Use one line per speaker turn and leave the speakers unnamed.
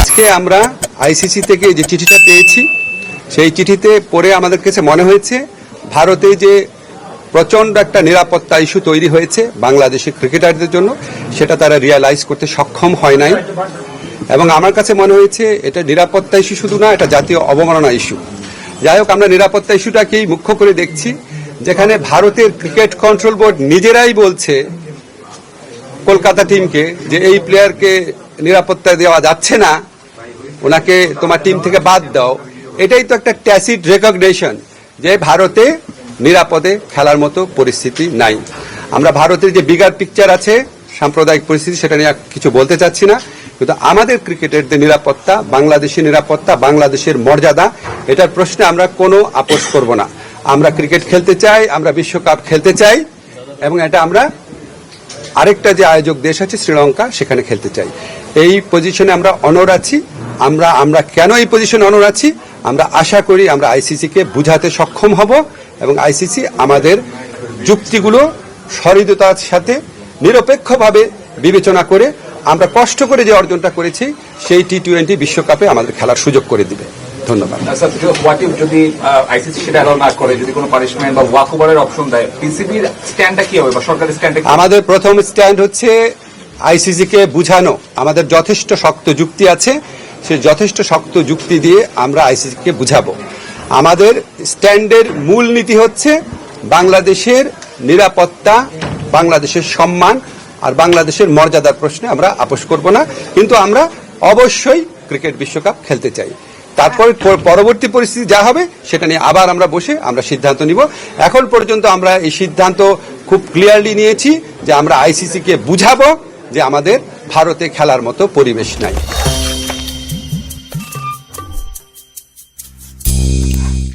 আজকে আমরা আইসিসি থেকে যে চিঠিটা পেয়েছি সেই চিঠিতে পড়ে আমাদের কাছে মনে হয়েছে ভারতে যে প্রচন্ড একটা নিরাপত্তা ইস্যু তৈরি হয়েছে বাংলাদেশি ক্রিকেটারদের জন্য সেটা তারা রিয়ালাইজ করতে সক্ষম হয় নাই এবং আমার কাছে মনে হয়েছে এটা নিরাপত্তা ইস্যু শুধু না, এটা জাতীয় অবমাননা ইস্যু। যাই হোক, আমরা নিরাপত্তা ইস্যুটাকেই মুখ্য করে দেখছি, যেখানে ভারতের ক্রিকেট কন্ট্রোল বোর্ড নিজেরাই বলছে কলকাতা টিমকে যে এই প্লেয়ারকে নিরাপত্তা দেওয়া যাচ্ছে না, ওনাকে তোমার টিম থেকে বাদ দাও। এটাই তো একটা ট্যাসিড রেকগনিশন যে ভারতে নিরাপদে খেলার মতো পরিস্থিতি নাই। আমরা ভারতের যে বিগার পিকচার আছে, সাম্প্রদায়িক পরিস্থিতি, সেটা নিয়ে কিছু বলতে চাচ্ছি না, কিন্তু আমাদের ক্রিকেটারদের নিরাপত্তা, বাংলাদেশের নিরাপত্তা, বাংলাদেশের মর্যাদা, এটার প্রশ্নে আমরা কোনো আপোষ করব না। আমরা ক্রিকেট খেলতে চাই, আমরা বিশ্বকাপ খেলতে চাই এবং এটা আমরা আরেকটা যে আয়োজক দেশ আছে শ্রীলঙ্কা, সেখানে খেলতে চাই। এই পজিশনে আমরা অনড় আছি। আমরা কেন এই পজিশনে অনড় আছি? আমরা আশা করি আমরা আইসিসিকে বুঝাতে সক্ষম হব এবং আইসিসি আমাদের যুক্তিগুলো সহৃদতার সাথে নিরপেক্ষভাবে বিবেচনা করে আমরা কষ্ট করে যে অর্জনটা করেছি সেই টি-20 বিশ্বকাপে আমাদের খেলার সুযোগ করে দিবে। ধন্যবাদ।
যদি আইসিসি সেটা অ্যালাউ না করে, যদি কোনো পানিশমেন্ট বা ওয়াকওভারের অপশন দেয়, পিসিবির স্ট্যান্ডটা কি হবে বা সরকারের স্ট্যান্ডটা?
আমাদের প্রথম স্ট্যান্ড হচ্ছে আইসিসিকে বুঝানো। আমাদের যথেষ্ট শক্ত যুক্তি আছে, সে যথেষ্ট শক্ত যুক্তি দিয়ে আমরা আইসিসিকে বুঝাবো। আমাদের স্ট্যান্ডের মূল নীতি হচ্ছে বাংলাদেশের নিরাপত্তা, বাংলাদেশের সম্মান আর বাংলাদেশের মর্যাদার প্রশ্নে আমরা আপোষ করব না, কিন্তু আমরা অবশ্যই ক্রিকেট বিশ্বকাপ খেলতে চাই। তারপর পরবর্তী পরিস্থিতি যা হবে সেটা নিয়ে আবার আমরা বসে আমরা সিদ্ধান্ত নিব। এখন পর্যন্ত আমরা এই সিদ্ধান্ত খুব ক্লিয়ারলি নিয়েছি যে আমরা আইসিসিকে বুঝাবো যে আমাদের ভারতে খেলার মতো পরিবেশ নাই।